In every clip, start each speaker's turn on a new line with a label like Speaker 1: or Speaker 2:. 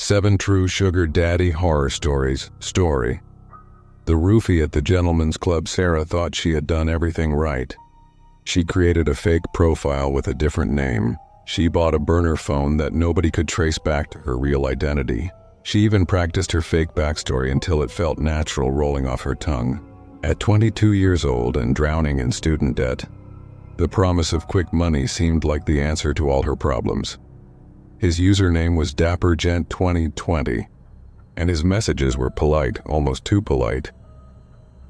Speaker 1: 7 True Sugar Daddy Horror Stories. Story. The roofie at the Gentlemen's Club. Sarah thought she had done everything right. She created a fake profile with a different name. She bought a burner phone that nobody could trace back to her real identity. She even practiced her fake backstory until it felt natural rolling off her tongue. At 22 years old and drowning in student debt, the promise of quick money seemed like the answer to all her problems. His username was DapperGent2020, and his messages were polite, almost too polite.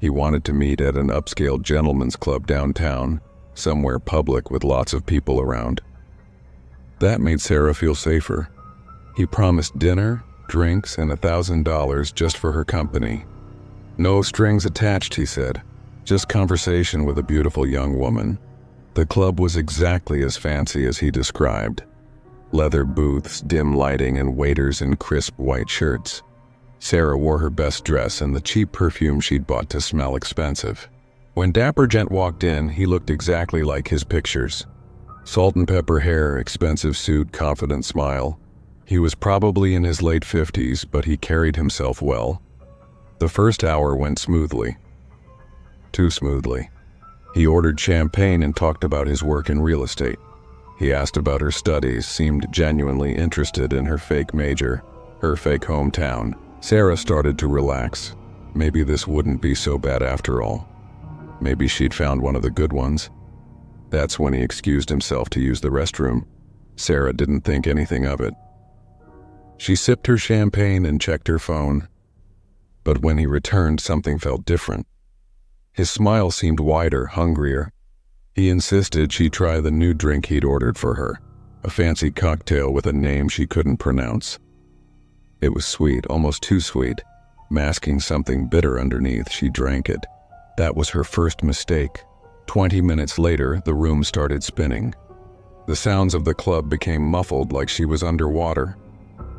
Speaker 1: He wanted to meet at an upscale gentleman's club downtown, somewhere public with lots of people around. That made Sarah feel safer. He promised dinner, drinks, and $1,000 just for her company. No strings attached, he said, just conversation with a beautiful young woman. The club was exactly as fancy as he described. Leather booths, dim lighting, and waiters in crisp white shirts. Sarah wore her best dress and the cheap perfume she'd bought to smell expensive. When Dapper Gent walked in, he looked exactly like his pictures. Salt and pepper hair, expensive suit, confident smile. He was probably in his late 50s, but he carried himself well. The first hour went smoothly. Too smoothly. He ordered champagne and talked about his work in real estate. He asked about her studies, seemed genuinely interested in her fake major, her fake hometown. Sarah started to relax. Maybe this wouldn't be so bad after all. Maybe she'd found one of the good ones. That's when he excused himself to use the restroom. Sarah didn't think anything of it. She sipped her champagne and checked her phone. But when he returned, something felt different. His smile seemed wider, hungrier. He insisted she try the new drink he'd ordered for her, a fancy cocktail with a name she couldn't pronounce. It was sweet, almost too sweet, masking something bitter underneath. She drank it. That was her first mistake. 20 minutes later, the room started spinning. The sounds of the club became muffled, like she was underwater.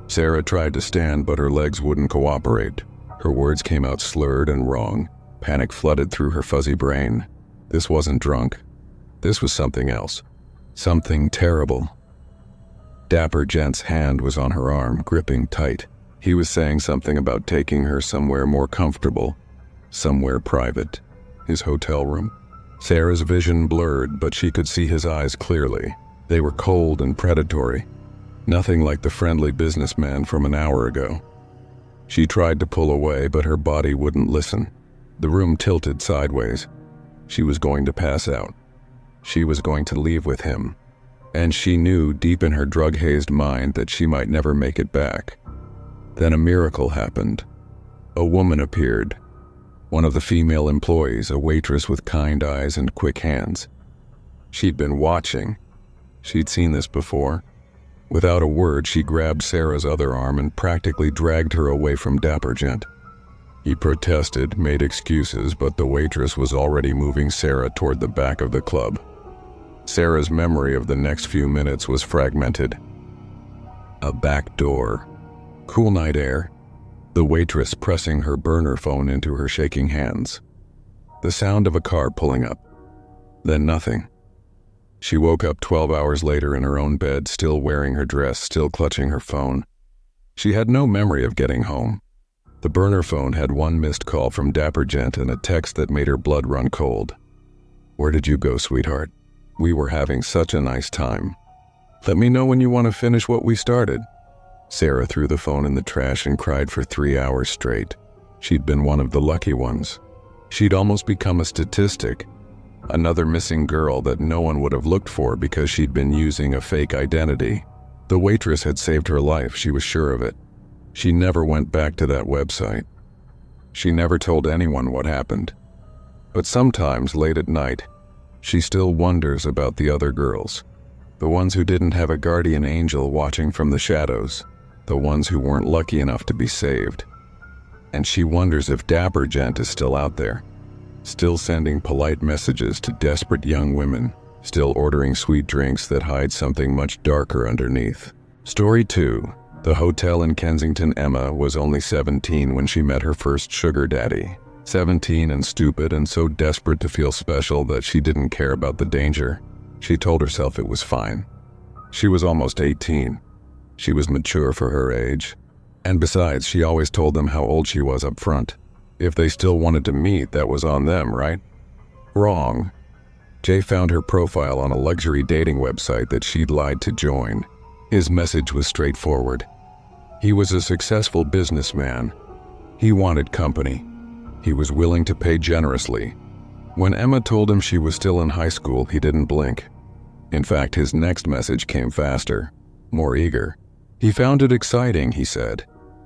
Speaker 1: Sarah tried to stand, but her legs wouldn't cooperate. Her words came out slurred and wrong. Panic flooded through her fuzzy brain. This wasn't drunk. This was something else. Something terrible. Dapper Gent's hand was on her arm, gripping tight. He was saying something about taking her somewhere more comfortable, somewhere private. His hotel room? Sarah's vision blurred, but she could see his eyes clearly. They were cold and predatory. Nothing like the friendly businessman from an hour ago. She tried to pull away, but her body wouldn't listen. The room tilted sideways. She was going to pass out. She was going to leave with him. And she knew deep in her drug-hazed mind that she might never make it back. Then a miracle happened. A woman appeared. One of the female employees, a waitress with kind eyes and quick hands. She'd been watching. She'd seen this before. Without a word, she grabbed Sarah's other arm and practically dragged her away from Dapper Gent. He protested, made excuses, but the waitress was already moving Sarah toward the back of the club. Sarah's memory of the next few minutes was fragmented. A back door. Cool night air. The waitress pressing her burner phone into her shaking hands. The sound of a car pulling up. Then nothing. She woke up 12 hours later in her own bed, still wearing her dress, still clutching her phone. She had no memory of getting home. The burner phone had one missed call from Dapper Gent and a text that made her blood run cold. "Where did you go, sweetheart? We were having such a nice time. Let me know when you want to finish what we started." Sarah threw the phone in the trash and cried for 3 hours straight. She'd been one of the lucky ones. She'd almost become a statistic. Another missing girl that no one would have looked for because she'd been using a fake identity. The waitress had saved her life, she was sure of it. She never went back to that website. She never told anyone what happened. But sometimes, late at night, she still wonders about the other girls. The ones who didn't have a guardian angel watching from the shadows. The ones who weren't lucky enough to be saved. And she wonders if Dapper Gent is still out there. Still sending polite messages to desperate young women. Still ordering sweet drinks that hide something much darker underneath. Story 2. The hotel in Kensington. Emma was only 17 when she met her first sugar daddy. 17 and stupid and so desperate to feel special that she didn't care about the danger. She told herself it was fine. She was almost 18. She was mature for her age. And besides, she always told them how old she was up front. If they still wanted to meet, that was on them, right? Wrong. Jay found her profile on a luxury dating website that she'd lied to join. His message was straightforward. He was a successful businessman. He wanted company. He was willing to pay generously. When Emma told him she was still in high school, he didn't blink. In fact, his next message came faster, more eager. He found it exciting, he said.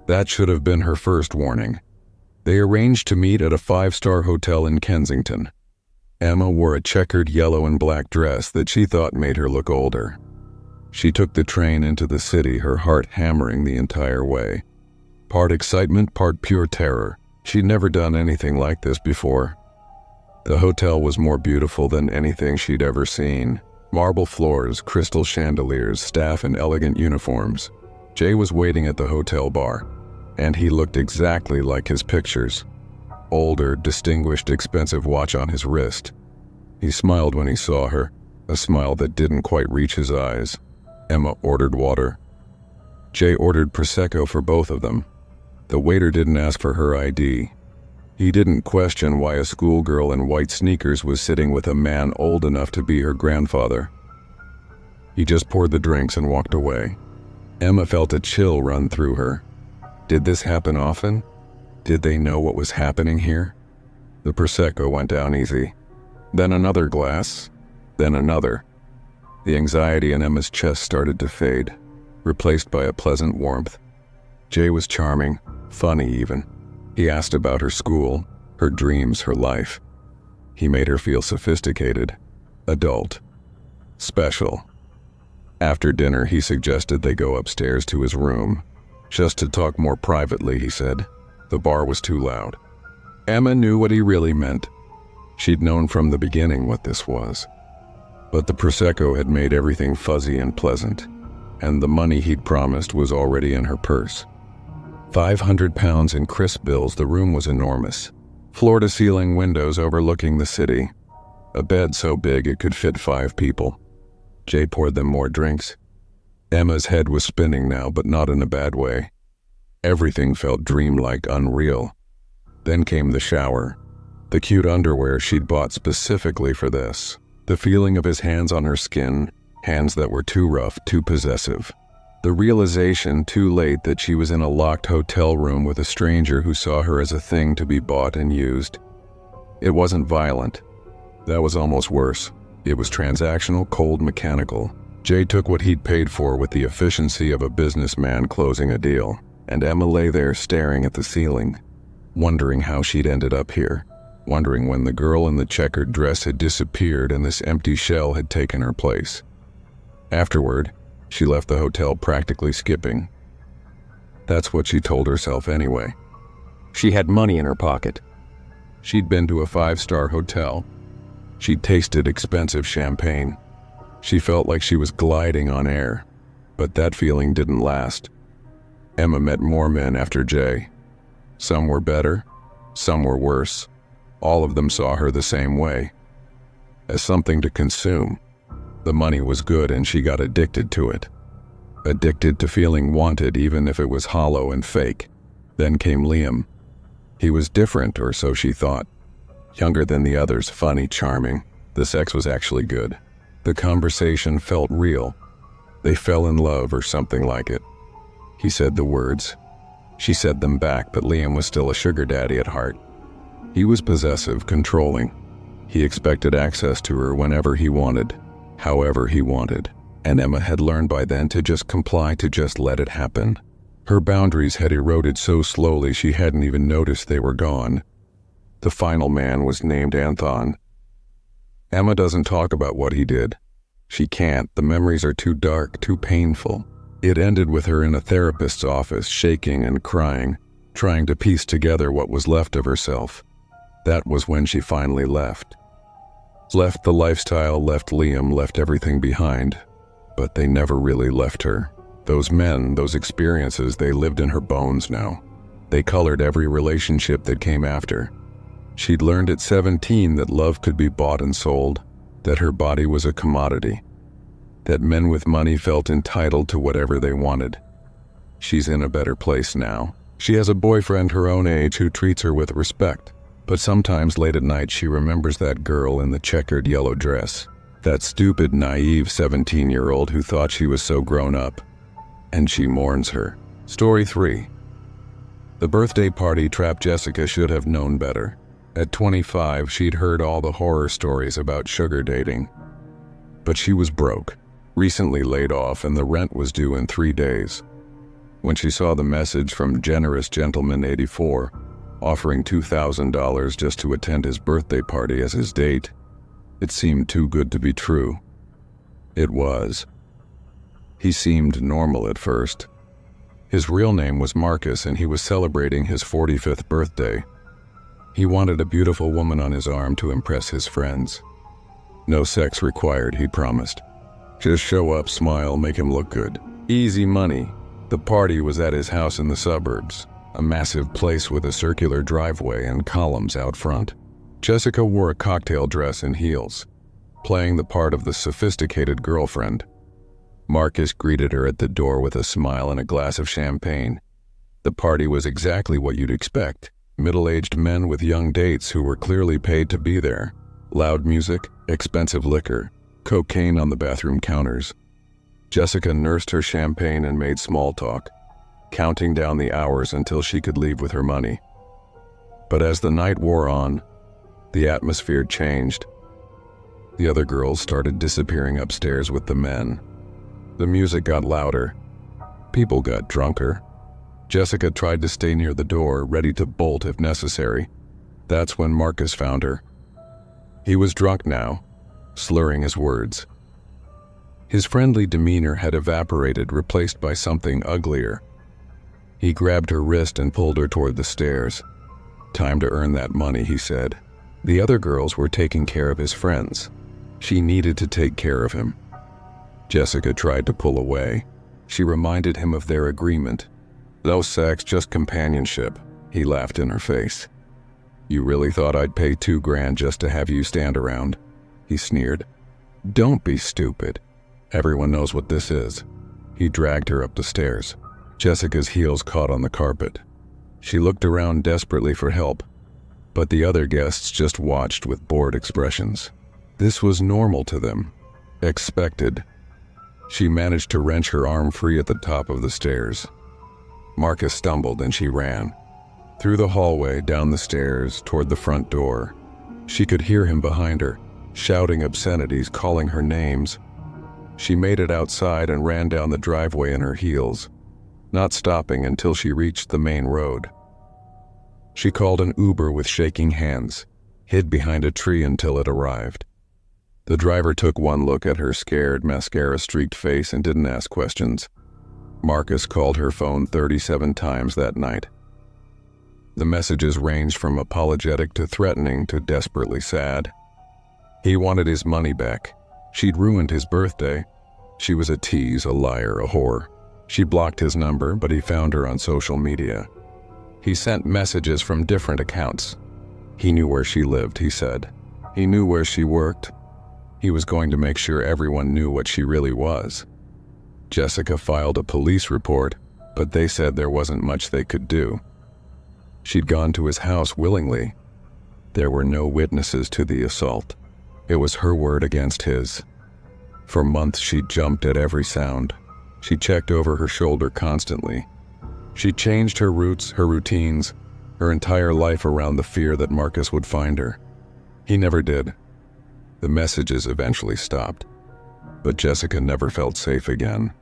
Speaker 1: That should have been her first warning. They arranged to meet at a 5-star hotel in Kensington. Emma wore a checkered yellow and black dress that she thought made her look older. She took the train into the city, her heart hammering the entire way. Part excitement, part pure terror. She'd never done anything like this before. The hotel was more beautiful than anything she'd ever seen. Marble floors, crystal chandeliers, staff in elegant uniforms. Jay was waiting at the hotel bar, and he looked exactly like his pictures. Older, distinguished, expensive watch on his wrist. He smiled when he saw her, a smile that didn't quite reach his eyes. Emma ordered water. Jay ordered Prosecco for both of them. The waiter didn't ask for her ID. He didn't question why a schoolgirl in white sneakers was sitting with a man old enough to be her grandfather. He just poured the drinks and walked away. Emma felt a chill run through her. Did this happen often? Did they know what was happening here? The Prosecco went down easy. Then another glass. Then another. The anxiety in Emma's chest started to fade, replaced by a pleasant warmth. Jay was charming, funny even. He asked about her school, her dreams, her life. He made her feel sophisticated, adult, special. After dinner, he suggested they go upstairs to his room, just to talk more privately, he said. The bar was too loud. Emma knew what he really meant. She'd known from the beginning what this was. But the Prosecco had made everything fuzzy and pleasant, and the money he'd promised was already in her purse. 500 pounds in crisp bills. The room was enormous. Floor-to-ceiling windows overlooking the city. A bed so big it could fit 5 people. Jay poured them more drinks. Emma's head was spinning now, but not in a bad way. Everything felt dreamlike, unreal. Then came the shower. The cute underwear she'd bought specifically for this. The feeling of his hands on her skin, hands that were too rough, too possessive. The realization, too late, that she was in a locked hotel room with a stranger who saw her as a thing to be bought and used. It wasn't violent. That was almost worse. It was transactional, cold, mechanical. Jay took what he'd paid for with the efficiency of a businessman closing a deal, and Emma lay there staring at the ceiling, wondering how she'd ended up here, wondering when the girl in the checkered dress had disappeared and this empty shell had taken her place. Afterward, she left the hotel practically skipping. That's what she told herself anyway. She had money in her pocket. She'd been to a 5-star hotel. She'd tasted expensive champagne. She felt like she was gliding on air, but that feeling didn't last. Emma met more men after Jay. Some were better, some were worse. All of them saw her the same way, as something to consume. The money was good and she got addicted to it. Addicted to feeling wanted even if it was hollow and fake. Then came Liam. He was different, or so she thought. Younger than the others, funny, charming. The sex was actually good. The conversation felt real. They fell in love or something like it. He said the words. She said them back, but Liam was still a sugar daddy at heart. He was possessive, controlling. He expected access to her whenever he wanted, however he wanted, and Emma had learned by then to just comply, to just let it happen. Her boundaries had eroded so slowly she hadn't even noticed they were gone. The final man was named Anton. Emma doesn't talk about what he did. She can't. The memories are too dark, too painful. It ended with her in a therapist's office, shaking and crying, trying to piece together what was left of herself. That was when she finally left. Left the lifestyle, left Liam, left everything behind. But they never really left her. Those men, those experiences, they lived in her bones now. They colored every relationship that came after. She'd learned at 17 that love could be bought and sold, that her body was a commodity, that men with money felt entitled to whatever they wanted. She's in a better place now. She has a boyfriend her own age who treats her with respect. But sometimes late at night she remembers that girl in the checkered yellow dress. That stupid, naive 17-year-old who thought she was so grown up. And she mourns her. Story 3. The birthday party trap. Jessica should have known better. At 25, she'd heard all the horror stories about sugar dating. But she was broke, recently laid off, and the rent was due in 3 days. When she saw the message from Generous Gentleman 84, offering $2,000 just to attend his birthday party as his date, it seemed too good to be true. It was. He seemed normal at first. His real name was Marcus, and he was celebrating his 45th birthday. He wanted a beautiful woman on his arm to impress his friends. No sex required, he promised. Just show up, smile, make him look good. Easy money. The party was at his house in the suburbs, a massive place with a circular driveway and columns out front. Jessica wore a cocktail dress and heels, playing the part of the sophisticated girlfriend. Marcus greeted her at the door with a smile and a glass of champagne. The party was exactly what you'd expect. Middle-aged men with young dates who were clearly paid to be there. Loud music, expensive liquor, cocaine on the bathroom counters. Jessica nursed her champagne and made small talk, counting down the hours until she could leave with her money. But as the night wore on, the atmosphere changed. The other girls started disappearing upstairs with the men. The music got louder. People got drunker. Jessica tried to stay near the door, ready to bolt if necessary. That's when Marcus found her. He was drunk now, slurring his words. His friendly demeanor had evaporated, replaced by something uglier. He grabbed her wrist and pulled her toward the stairs. Time to earn that money, he said. The other girls were taking care of his friends. She needed to take care of him. Jessica tried to pull away. She reminded him of their agreement. No sex, just companionship. He laughed in her face. You really thought I'd pay $2,000 just to have you stand around? He sneered. Don't be stupid. Everyone knows what this is. He dragged her up the stairs. Jessica's heels caught on the carpet. She looked around desperately for help, but the other guests just watched with bored expressions. This was normal to them. Expected. She managed to wrench her arm free at the top of the stairs. Marcus stumbled and she ran. Through the hallway, down the stairs, toward the front door. She could hear him behind her, shouting obscenities, calling her names. She made it outside and ran down the driveway in her heels, not stopping until she reached the main road. She called an Uber with shaking hands, hid behind a tree until it arrived. The driver took one look at her scared, mascara-streaked face and didn't ask questions. Marcus called her phone 37 times that night. The messages ranged from apologetic to threatening to desperately sad. He wanted his money back. She'd ruined his birthday. She was a tease, a liar, a whore. She blocked his number, but he found her on social media. He sent messages from different accounts. He knew where she lived, he said. He knew where she worked. He was going to make sure everyone knew what she really was. Jessica filed a police report, but they said there wasn't much they could do. She'd gone to his house willingly. There were no witnesses to the assault. It was her word against his. For months she jumped at every sound. She checked over her shoulder constantly. She changed her routes, her routines, her entire life around the fear that Marcus would find her. He never did. The messages eventually stopped, but Jessica never felt safe again.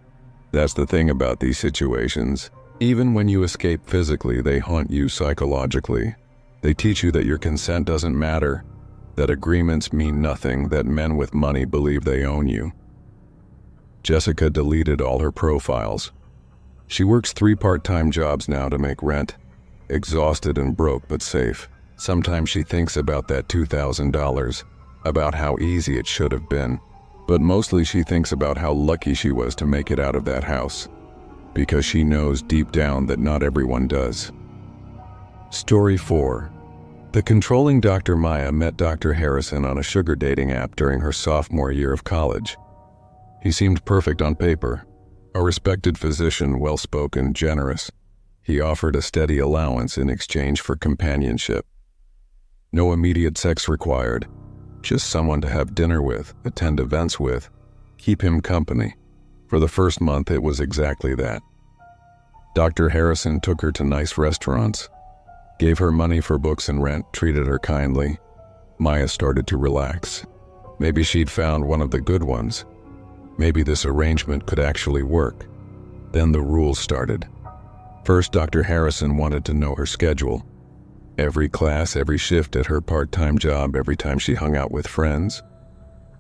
Speaker 1: That's the thing about these situations. Even when you escape physically, they haunt you psychologically. They teach you that your consent doesn't matter, that agreements mean nothing, that men with money believe they own you. Jessica deleted all her profiles. She works 3 part-time jobs now to make rent. Exhausted and broke, but safe. Sometimes she thinks about that $2,000, about how easy it should have been. But mostly she thinks about how lucky she was to make it out of that house, because she knows deep down that not everyone does. Story 4. The controlling Dr. Maya met Dr. Harrison on a sugar dating app during her sophomore year of college. He seemed perfect on paper. A respected physician, well-spoken, generous. He offered a steady allowance in exchange for companionship. No immediate sex required, just someone to have dinner with, attend events with, keep him company. For the first month, it was exactly that. Dr. Harrison took her to nice restaurants, gave her money for books and rent, treated her kindly. Maya started to relax. Maybe she'd found one of the good ones. Maybe this arrangement could actually work. Then the rules started. First, Dr. Harrison wanted to know her schedule. Every class, every shift at her part-time job, every time she hung out with friends.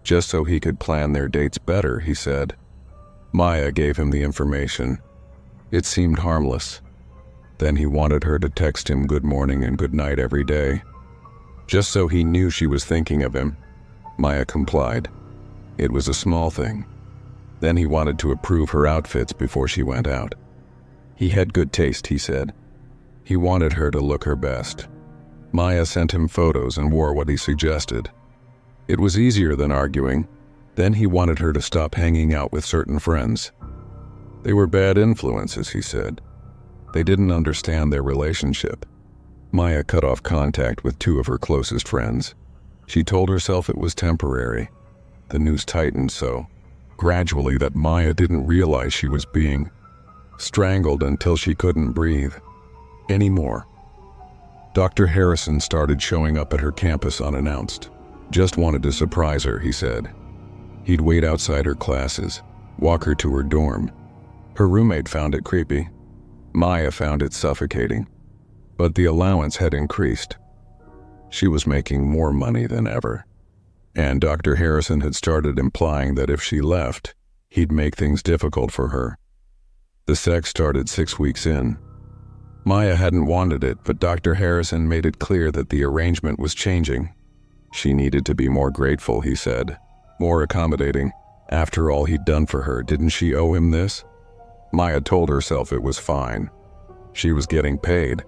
Speaker 1: Just so he could plan their dates better, he said. Maya gave him the information. It seemed harmless. Then he wanted her to text him good morning and good night every day, just so he knew she was thinking of him. Maya complied. It was a small thing. Then he wanted to approve her outfits before she went out. He had good taste, he said. He wanted her to look her best. Maya sent him photos and wore what he suggested. It was easier than arguing. Then he wanted her to stop hanging out with certain friends. They were bad influences, he said. They didn't understand their relationship. Maya cut off contact with two of her closest friends. She told herself it was temporary. The noose tightened so gradually that Maya didn't realize she was being strangled until she couldn't breathe anymore. Dr. Harrison started showing up at her campus unannounced. Just wanted to surprise her, he said. He'd wait outside her classes, walk her to her dorm. Her roommate found it creepy. Maya found it suffocating. But the allowance had increased. She was making more money than ever. And Dr. Harrison had started implying that if she left, he'd make things difficult for her. The sex started 6 weeks in. Maya hadn't wanted it, but Dr. Harrison made it clear that the arrangement was changing. She needed to be more grateful, he said, more accommodating. After all he'd done for her, didn't she owe him this? Maya told herself it was fine. She was getting paid.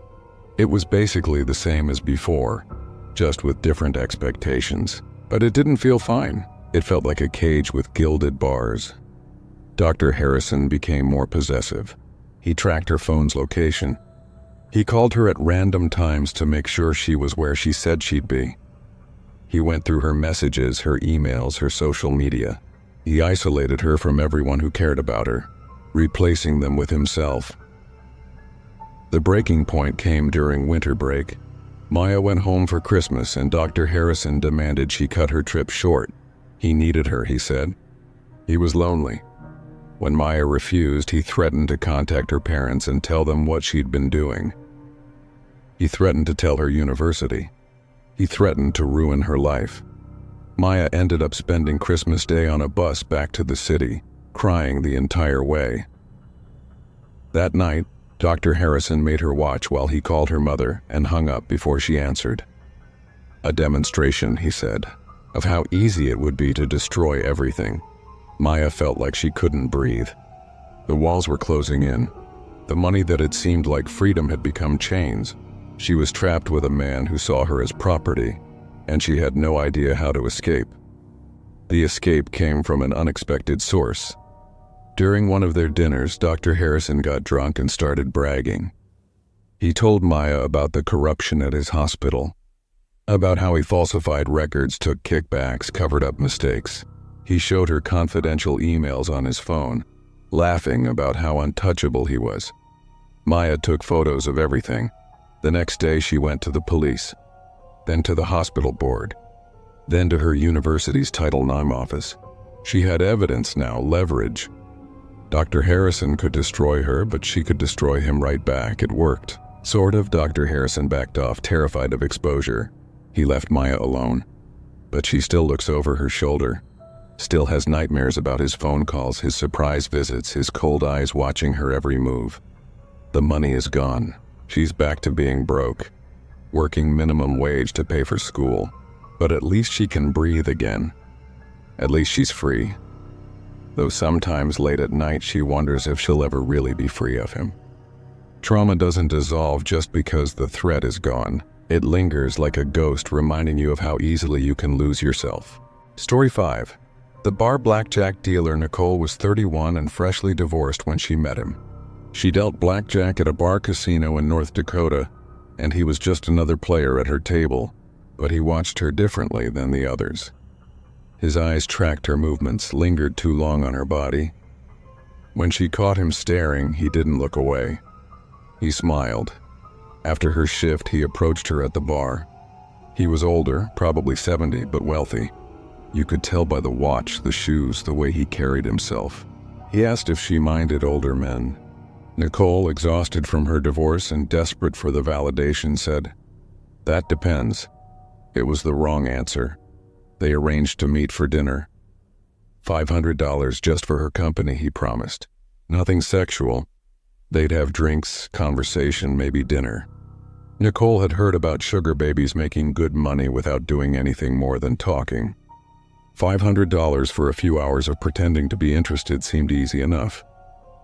Speaker 1: It was basically the same as before, just with different expectations. But it didn't feel fine. It felt like a cage with gilded bars. Dr. Harrison became more possessive. He tracked her phone's location. He called her at random times to make sure she was where she said she'd be. He went through her messages, her emails, her social media. He isolated her from everyone who cared about her, replacing them with himself. The breaking point came during winter break. Maya went home for Christmas and Dr. Harrison demanded she cut her trip short. He needed her, he said. He was lonely. When Maya refused, he threatened to contact her parents and tell them what she'd been doing. He threatened to tell her university. He threatened to ruin her life. Maya ended up spending Christmas Day on a bus back to the city, crying the entire way. That night, Dr. Harrison made her watch while he called her mother and hung up before she answered. A demonstration, he said, of how easy it would be to destroy everything. Maya felt like she couldn't breathe. The walls were closing in. The money that had seemed like freedom had become chains. She was trapped with a man who saw her as property, and she had no idea how to escape. The escape came from an unexpected source. During one of their dinners, Dr. Harrison got drunk and started bragging. He told Maya about the corruption at his hospital, about how he falsified records, took kickbacks, covered up mistakes. He showed her confidential emails on his phone, laughing about how untouchable he was. Maya took photos of everything. The next day she went to the police, then to the hospital board, then to her university's Title IX office. She had evidence now, leverage. Dr. Harrison could destroy her, but she could destroy him right back. It worked. Sort of. Dr. Harrison backed off, terrified of exposure. He left Maya alone. But she still looks over her shoulder, still has nightmares about his phone calls, his surprise visits, his cold eyes watching her every move. The money is gone. She's back to being broke, working minimum wage to pay for school. But at least she can breathe again. At least she's free. Though sometimes late at night she wonders if she'll ever really be free of him. Trauma doesn't dissolve just because the threat is gone. It lingers like a ghost, reminding you of how easily you can lose yourself. Story 5. The bar blackjack dealer Nicole was 31 and freshly divorced when she met him. She dealt blackjack at a bar casino in North Dakota, and he was just another player at her table, but he watched her differently than the others. His eyes tracked her movements, lingered too long on her body. When she caught him staring, he didn't look away. He smiled. After her shift, he approached her at the bar. He was older, probably 70, but wealthy. You could tell by the watch, the shoes, the way he carried himself. He asked if she minded older men. Nicole, exhausted from her divorce and desperate for the validation, said, "That depends." It was the wrong answer. They arranged to meet for dinner. $500 just for her company, he promised. Nothing sexual. They'd have drinks, conversation, maybe dinner. Nicole had heard about sugar babies making good money without doing anything more than talking. $500 for a few hours of pretending to be interested seemed easy enough.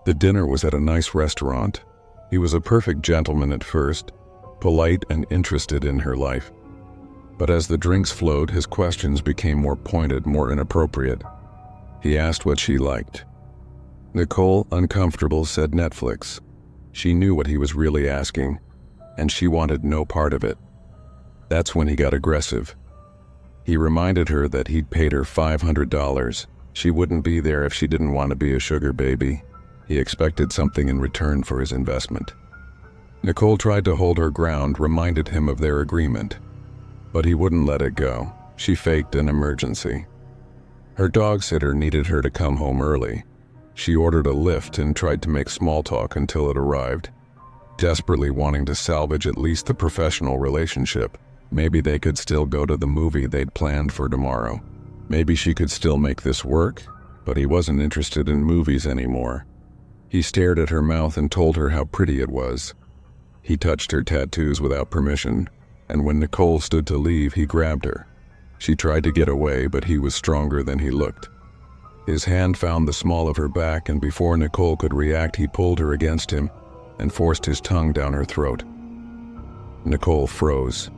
Speaker 1: The dinner was at a nice restaurant. He was a perfect gentleman at first, polite and interested in her life. But as the drinks flowed, his questions became more pointed, more inappropriate. He asked what she liked. Nicole, uncomfortable, said Netflix. She knew what he was really asking, and she wanted no part of it. That's when he got aggressive. He reminded her that he'd paid her $500. She wouldn't be there if she didn't want to be a sugar baby. He expected something in return for his investment. Nicole tried to hold her ground, reminded him of their agreement. But he wouldn't let it go. She faked an emergency. Her dog sitter needed her to come home early. She ordered a Lyft and tried to make small talk until it arrived, desperately wanting to salvage at least the professional relationship. Maybe they could still go to the movie they'd planned for tomorrow. Maybe she could still make this work, but he wasn't interested in movies anymore. He stared at her mouth and told her how pretty it was. He touched her tattoos without permission, and when Nicole stood to leave, he grabbed her. She tried to get away, but he was stronger than he looked. His hand found the small of her back, and before Nicole could react, he pulled her against him and forced his tongue down her throat. Nicole froze.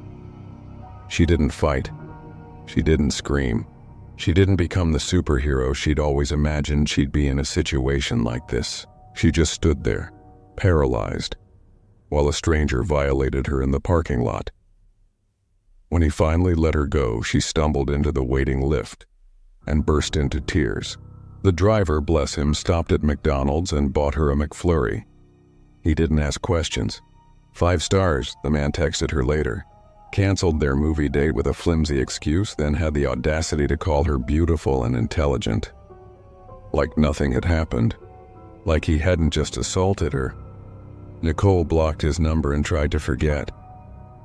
Speaker 1: She didn't fight. She didn't scream. She didn't become the superhero she'd always imagined she'd be in a situation like this. She just stood there, paralyzed, while a stranger violated her in the parking lot. When he finally let her go, she stumbled into the waiting Lyft and burst into tears. The driver, bless him, stopped at McDonald's and bought her a McFlurry. He didn't ask questions. 5 stars, the man texted her later. Canceled their movie date with a flimsy excuse, then had the audacity to call her beautiful and intelligent. Like nothing had happened. Like he hadn't just assaulted her. Nicole blocked his number and tried to forget.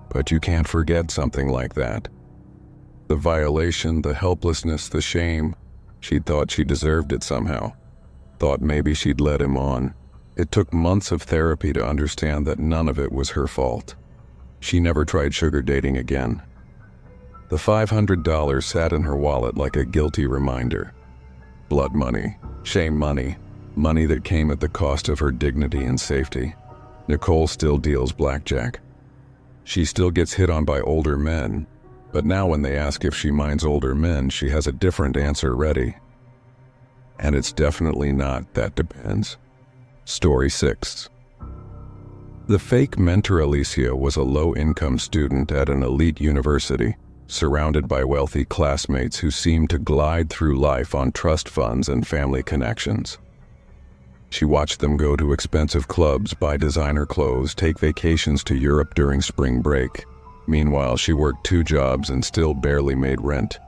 Speaker 1: But you can't forget something like that. The violation, the helplessness, the shame. She'd thought she deserved it somehow. Thought maybe she'd let him on. It took months of therapy to understand that none of it was her fault. She never tried sugar dating again. The $500 sat in her wallet like a guilty reminder. Blood money, shame money, money that came at the cost of her dignity and safety. Nicole still deals blackjack. She still gets hit on by older men, but now when they ask if she minds older men, she has a different answer ready. And it's definitely not "that depends." Story 6. The fake mentor Alicia was a low-income student at an elite university, surrounded by wealthy classmates who seemed to glide through life on trust funds and family connections. She watched them go to expensive clubs, buy designer clothes, take vacations to Europe during spring break. Meanwhile, she worked 2 jobs and still barely made rent.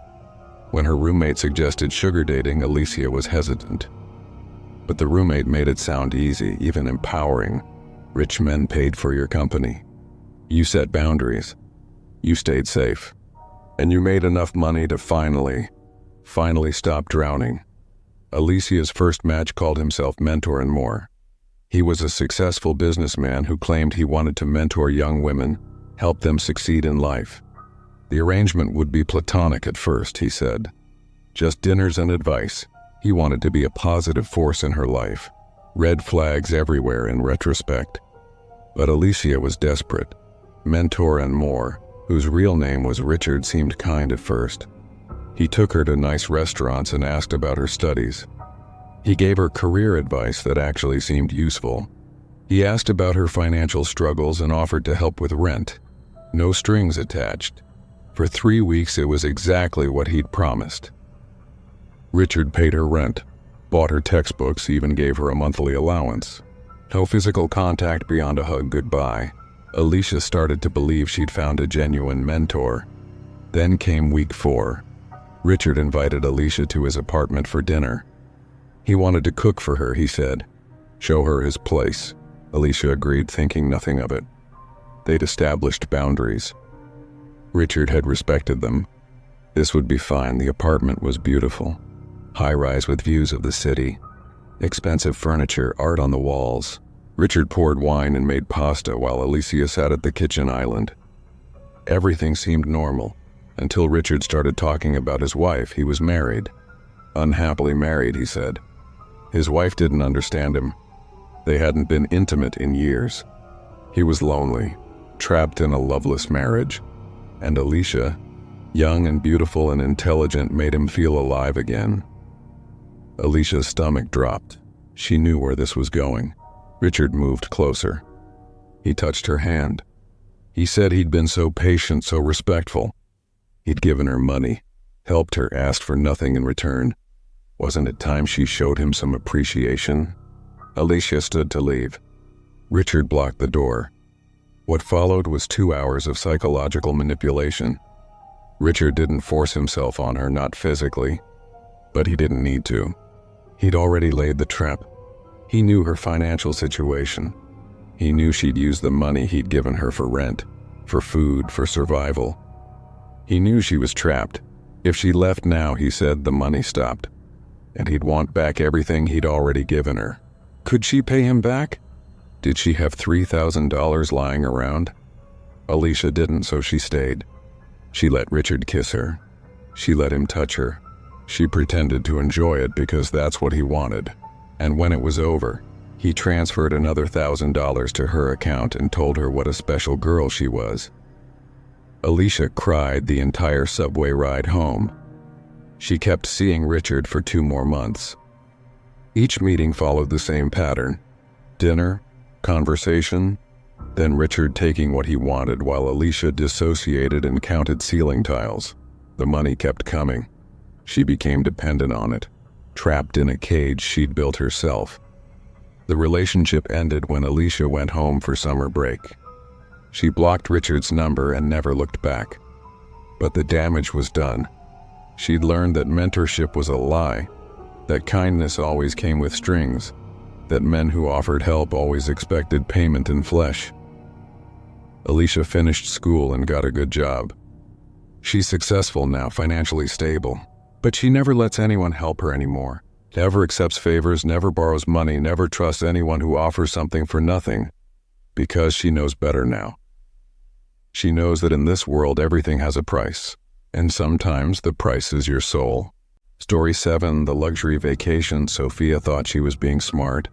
Speaker 1: When her roommate suggested sugar dating, Alicia was hesitant. But the roommate made it sound easy, even empowering. Rich men paid for your company. You set boundaries. You stayed safe. And you made enough money to finally stop drowning. Alicia's first match called himself Mentor and More. He was a successful businessman who claimed he wanted to mentor young women, help them succeed in life. The arrangement would be platonic at first, he said. Just dinners and advice. He wanted to be a positive force in her life. Red flags everywhere in retrospect. But Alicia was desperate. Mentor and More, whose real name was Richard, seemed kind at first. He took her to nice restaurants and asked about her studies. He gave her career advice that actually seemed useful. He asked about her financial struggles and offered to help with rent. No strings attached. For 3 weeks, it was exactly what he'd promised. Richard paid her rent, bought her textbooks, even gave her a monthly allowance. No physical contact beyond a hug goodbye. Alicia started to believe she'd found a genuine mentor. Then came week 4. Richard invited Alicia to his apartment for dinner. He wanted to cook for her, he said. Show her his place. Alicia agreed, thinking nothing of it. They'd established boundaries. Richard had respected them. This would be fine. The apartment was beautiful. High-rise with views of the city. Expensive furniture, art on the walls. Richard poured wine and made pasta while Alicia sat at the kitchen island. Everything seemed normal, until Richard started talking about his wife. He was married. Unhappily married, he said. His wife didn't understand him. They hadn't been intimate in years. He was lonely, trapped in a loveless marriage. And Alicia, young and beautiful and intelligent, made him feel alive again. Alicia's stomach dropped. She knew where this was going. Richard moved closer. He touched her hand. He said he'd been so patient, so respectful. He'd given her money, helped her, asked for nothing in return. Wasn't it time she showed him some appreciation? Alicia stood to leave. Richard blocked the door. What followed was 2 hours of psychological manipulation. Richard didn't force himself on her, not physically, but he didn't need to. He'd already laid the trap. He knew her financial situation. He knew she'd use the money he'd given her for rent, for food, for survival. He knew she was trapped. If she left now, he said, the money stopped, and he'd want back everything he'd already given her. Could she pay him back? Did she have $3,000 lying around? Alicia didn't, so she stayed. She let Richard kiss her. She let him touch her. She pretended to enjoy it because that's what he wanted. And when it was over, he transferred another $1,000 to her account and told her what a special girl she was. Alicia cried the entire subway ride home. She kept seeing Richard for 2 more months. Each meeting followed the same pattern. Dinner, conversation, then Richard taking what he wanted while Alicia dissociated and counted ceiling tiles. The money kept coming. She became dependent on it, trapped in a cage she'd built herself. The relationship ended when Alicia went home for summer break. She blocked Richard's number and never looked back. But the damage was done. She'd learned that mentorship was a lie, that kindness always came with strings, that men who offered help always expected payment in flesh. Alicia finished school and got a good job. She's successful now, financially stable, but she never lets anyone help her anymore. Never accepts favors, never borrows money, never trusts anyone who offers something for nothing, because she knows better now. She knows that in this world everything has a price, and sometimes the price is your soul. Story 7, the luxury vacation. Sophia thought she was being smart.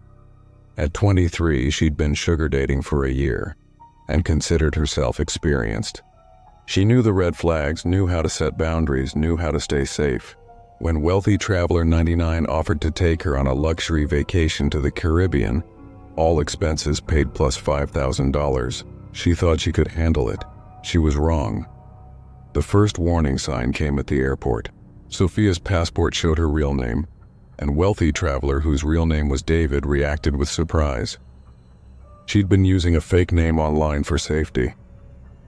Speaker 1: At 23, she'd been sugar dating for a year and considered herself experienced. She knew the red flags, knew how to set boundaries, knew how to stay safe. When wealthy traveler 99 offered to take her on a luxury vacation to the Caribbean, all expenses paid plus $5,000, she thought she could handle it. She was wrong. The first warning sign came at the airport. Sophia's passport showed her real name, and wealthy traveler, whose real name was David, reacted with surprise. She'd been using a fake name online for safety.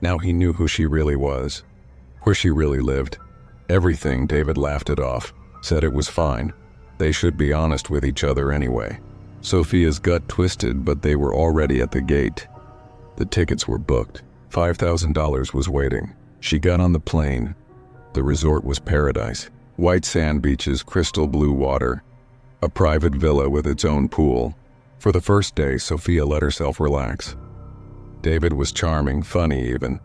Speaker 1: Now he knew who she really was, where she really lived. Everything. David laughed it off, said it was fine. They should be honest with each other anyway. Sophia's gut twisted, but they were already at the gate. The tickets were booked. $5,000 was waiting. She got on the plane. The resort was paradise. White sand beaches, crystal blue water, a private villa with its own pool. For the first day, Sophia let herself relax. David was charming, funny even.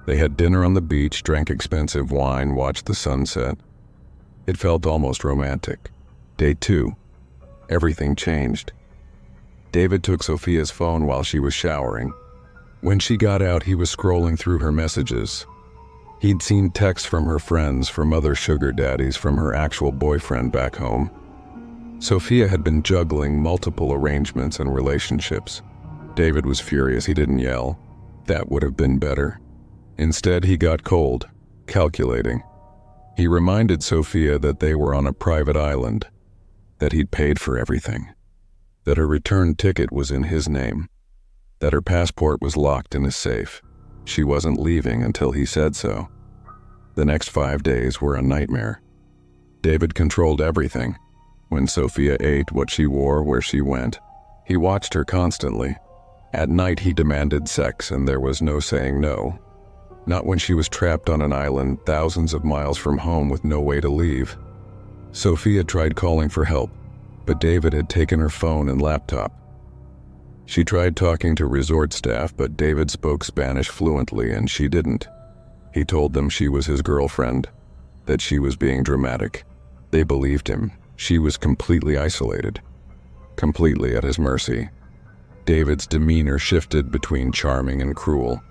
Speaker 1: They had dinner on the beach, drank expensive wine, watched the sunset. It felt almost romantic. Day 2. Everything changed. David took Sophia's phone while she was showering. When she got out, he was scrolling through her messages. He'd seen texts from her friends, from other sugar daddies, from her actual boyfriend back home. Sophia had been juggling multiple arrangements and relationships. David was furious. He didn't yell. That would have been better. Instead, he got cold, calculating. He reminded Sophia that they were on a private island, that he'd paid for everything, that her return ticket was in his name, that her passport was locked in a safe. She wasn't leaving until he said so. The next 5 days were a nightmare. David controlled everything. When Sophia ate, what she wore, where she went. He watched her constantly. At night he demanded sex, and there was no saying no. Not when she was trapped on an island thousands of miles from home with no way to leave. Sophia tried calling for help, but David had taken her phone and laptop. She tried talking to resort staff, but David spoke Spanish fluently and she didn't. He told them she was his girlfriend, that she was being dramatic. They believed him. She was completely isolated, completely at his mercy. David's demeanor shifted between charming and cruel.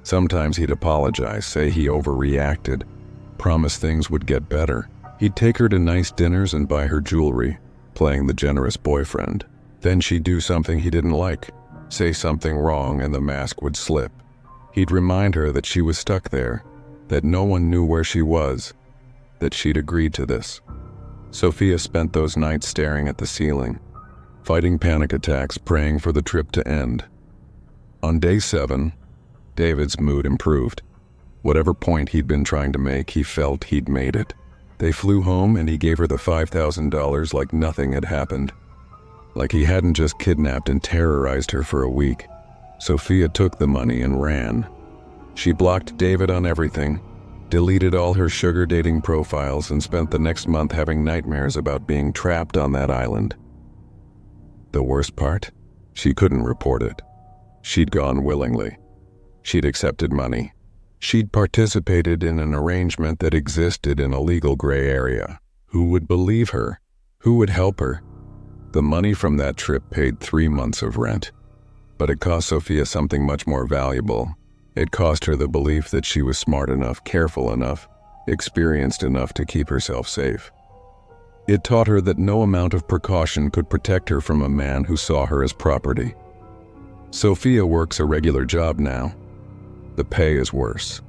Speaker 1: Sometimes he'd apologize, say he overreacted, promise things would get better. He'd take her to nice dinners and buy her jewelry, playing the generous boyfriend. Then she'd do something he didn't like, say something wrong, and the mask would slip. He'd remind her that she was stuck there, that no one knew where she was, that she'd agreed to this. Sophia spent those nights staring at the ceiling, fighting panic attacks, praying for the trip to end. On day 7, David's mood improved. Whatever point he'd been trying to make, he felt he'd made it. They flew home and he gave her the $5,000 like nothing had happened. Like he hadn't just kidnapped and terrorized her for a week. Sophia took the money and ran. She blocked David on everything, deleted all her sugar dating profiles, and spent the next month having nightmares about being trapped on that island. The worst part? She couldn't report it. She'd gone willingly. She'd accepted money. She'd participated in an arrangement that existed in a legal gray area. Who would believe her? Who would help her? The money from that trip paid 3 months of rent. But it cost Sophia something much more valuable. It cost her the belief that she was smart enough, careful enough, experienced enough to keep herself safe. It taught her that no amount of precaution could protect her from a man who saw her as property. Sophia works a regular job now. The pay is worse.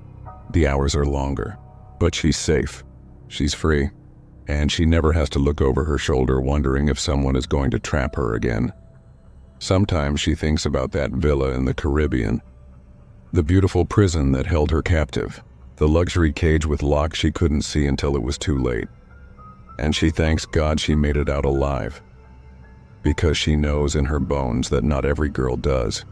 Speaker 1: The hours are longer. But she's safe. She's free. And she never has to look over her shoulder wondering if someone is going to trap her again. Sometimes she thinks about that villa in the Caribbean, the beautiful prison that held her captive, the luxury cage with locks she couldn't see until it was too late. And she thanks God she made it out alive, because she knows in her bones that not every girl does.